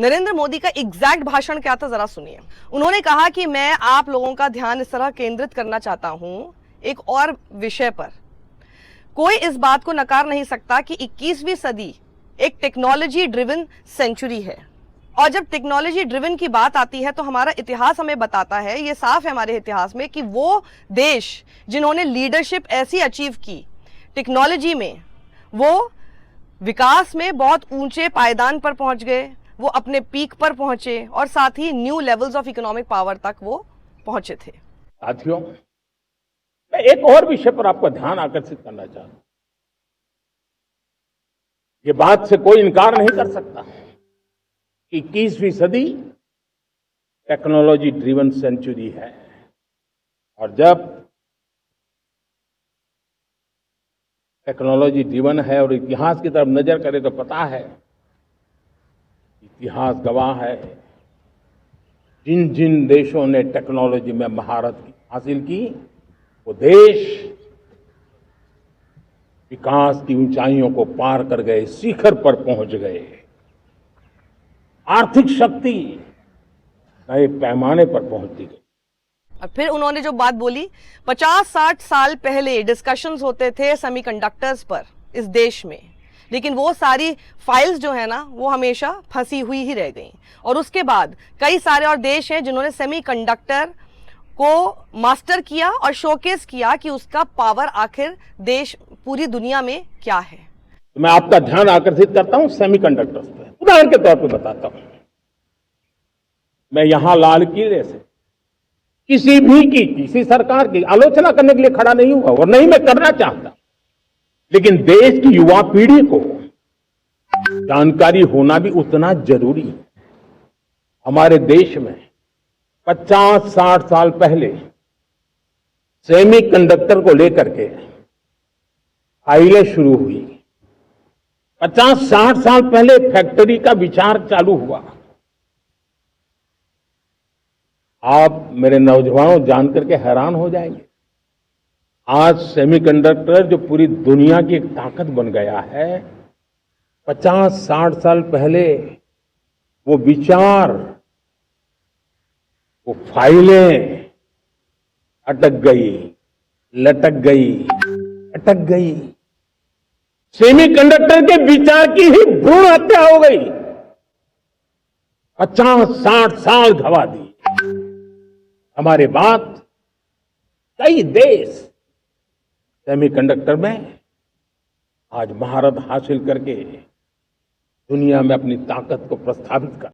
नरेंद्र मोदी का एग्जैक्ट भाषण क्या था, जरा सुनिए। उन्होंने कहा कि मैं आप लोगों का ध्यान इस तरह केंद्रित करना चाहता हूं एक और विषय पर। कोई इस बात को नकार नहीं सकता कि 21वीं सदी एक टेक्नोलॉजी ड्रिवन सेंचुरी है, और जब टेक्नोलॉजी ड्रिवन की बात आती है तो हमारा इतिहास हमें बताता है, ये साफ है हमारे इतिहास में, कि वो देश जिन्होंने लीडरशिप ऐसी अचीव की टेक्नोलॉजी में, वो विकास में बहुत ऊंचे पायदान पर पहुंच गए, वो अपने पीक पर पहुंचे और साथ ही new levels of economic power तक वो पहुंचे थे। साथियों, मैं एक और विषय पर आपका ध्यान आकर्षित करना चाहता हूं। ये बात से कोई इनकार नहीं कर सकता, 21वीं सदी टेक्नोलॉजी ड्रिवन सेंचुरी है। और जब टेक्नोलॉजी ड्रिवन है और इतिहास की तरफ नजर करें तो पता है, इतिहास गवाह है, जिन जिन देशों ने टेक्नोलॉजी में महारत हासिल की, वो देश विकास की ऊंचाइयों को पार कर गए, शिखर पर पहुंच गए। आर्थिक शक्ति नए पैमाने पर पहुंचती गई। और फिर उन्होंने जो बात बोली, 50-60 साल पहले डिस्कशंस होते थे सेमीकंडक्टर्स पर इस देश में, लेकिन वो सारी फाइल्स जो है ना, वो हमेशा फंसी हुई ही रह गई। और उसके बाद कई सारे और देश हैं जिन्होंने सेमीकंडक्टर को मास्टर किया और शोकेस किया कि उसका पावर आखिर देश पूरी दुनिया में क्या है। तो मैं आपका ध्यान आकर्षित करता हूं सेमीकंडक्टर्स पर। उदाहरण के तौर पर बताता हूं, मैं यहां लाल किले से किसी सरकार की आलोचना करने के लिए खड़ा नहीं हुआ और नहीं मैं करना चाहता, लेकिन देश की युवा पीढ़ी को जानकारी होना भी उतना जरूरी है। हमारे देश में 50-60 साल पहले सेमीकंडक्टर को लेकर के फाइलें शुरू हुई। 50-60 साल पहले फैक्ट्री का विचार चालू हुआ। आप मेरे नौजवानों जानकर के हैरान हो जाएंगे, आज सेमीकंडक्टर जो पूरी दुनिया की एक ताकत बन गया है, 50-60 साल पहले वो विचार, वो फाइलें अटक गई, लटक गई, अटक गई। सेमीकंडक्टर के विचार की ही भ्रूण हत्या हो गई। 50-60 साल गवा दी। हमारे बाद कई देश सेमीकंडक्टर में आज महारत हासिल करके दुनिया में अपनी ताकत को प्रस्थापित कर